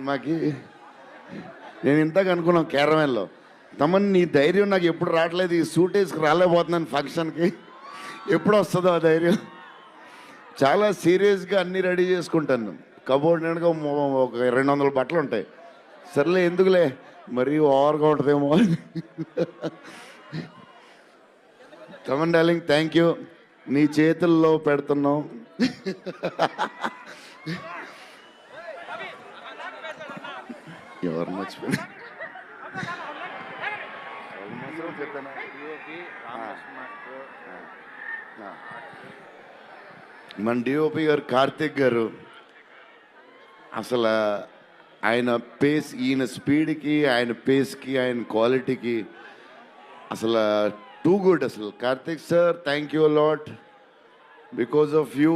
మాకి నేను ఇంతకు అనుకున్నాం క్యారవాన్లో, తమన్ నీ ధైర్యం నాకు ఎప్పుడు రావట్లేదు, ఈ సూట్ వేసుకు రాలేకపోతున్నాను ఫంక్షన్కి, ఎప్పుడు వస్తుందో ఆ ధైర్యం. చాలా సీరియస్గా అన్నీ రెడీ చేసుకుంటాను. కబోర్డ్ నిండుగా ఒక 200 బట్టలు ఉంటాయి. సర్లే ఎందుకులే మరీ ఓవర్గా ఉంటుందేమో అని. తమన్ డార్లింగ్ థ్యాంక్ యూ, నీ చేతుల్లో పెడుతున్నాం. ఎవరు మర్చిపోయినా మన డిఓపి గారు కార్తిక్ గారు, అసలు ఆయన పేస్, ఈయన స్పీడ్కి, ఆయన పేస్కి, ఆయన క్వాలిటీకి అసలు టూ గుడ్. అసలు Karthik sir thank you lot, because of you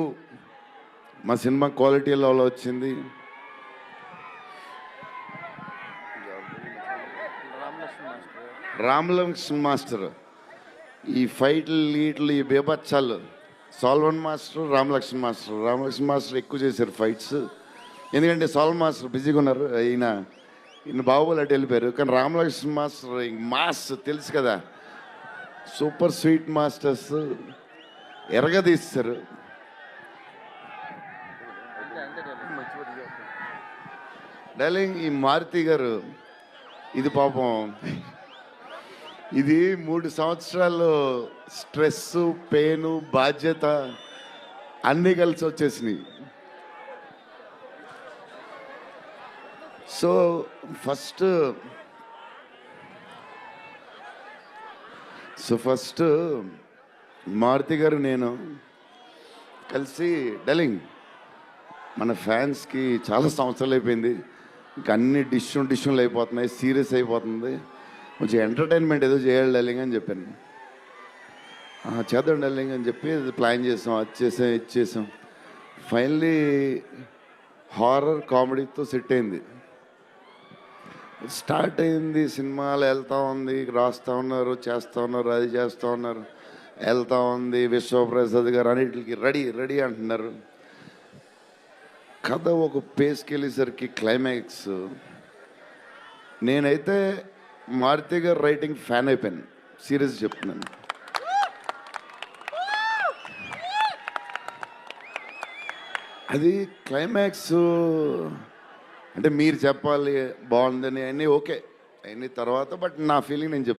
మా సినిమా క్వాలిటీలో వచ్చింది. రామలక్ష్మణ్ మాస్టర్ ఈ ఫైట్లు వీటిలు ఈ బేబచ్చాలు, సాల్వన్ మాస్టర్ రామలక్ష్మణ్ మాస్టర్ ఎక్కువ చేశారు ఫైట్స్. ఎందుకంటే సాల్వన్ మాస్టర్ బిజీగా ఉన్నారు, ఈయన బాహుబలి అటు వెళ్ళిపోయారు. కానీ రామలక్ష్మణ్ మాస్టర్ మాస్ తెలుసు కదా, సూపర్ స్వీట్ మాస్టర్స్ ఎరగదీస్తారు. డార్లింగ్ ఈ మారుతి గారు, ఇది పాపం ఇది 3 సంవత్సరాలు స్ట్రెస్, పెయిన్, బాధ్యత అన్నీ కలిసి వచ్చేసినాయి. సో ఫస్ట్ మారుతి గారు నేను కలిసి, డార్లింగ్ మన ఫ్యాన్స్కి చాలా సంవత్సరాలు అయిపోయింది, ఇంకా అన్ని డిష్యూలు అయిపోతున్నాయి, సీరియస్ అయిపోతుంది, కొంచెం ఎంటర్టైన్మెంట్ ఏదో చేయాలి డార్లింగ్ అని చెప్పాను. చేద్దాం డార్లింగ్ అని చెప్పి ప్లాన్ చేసాం, ఇది చేసాం. ఫైనలీ హారర్ కామెడీతో సెట్ అయింది. స్టార్ట్ అయింది, సినిమాలు వెళ్తూ ఉంది, రాస్తూ ఉన్నారు, చేస్తూ ఉన్నారు, అది చేస్తూ ఉన్నారు, వెళ్తూ ఉంది. విశ్వప్రసాద్ గారు అన్నిటికి రెడీ అంటున్నారు. కథ ఒక పేస్కి వెళ్ళేసరికి క్లైమాక్స్, నేనైతే మారుతి గారు రైటింగ్ ఫ్యాన్ అయిపోయాను, సీరియస్ చెప్తున్నాను. అది క్లైమాక్స్ అంటే మీరు చెప్పాలి బాగుందని అన్నీ ఓకే, అన్నీ తర్వాత, బట్ నా ఫీలింగ్ నేను చెప్తాను.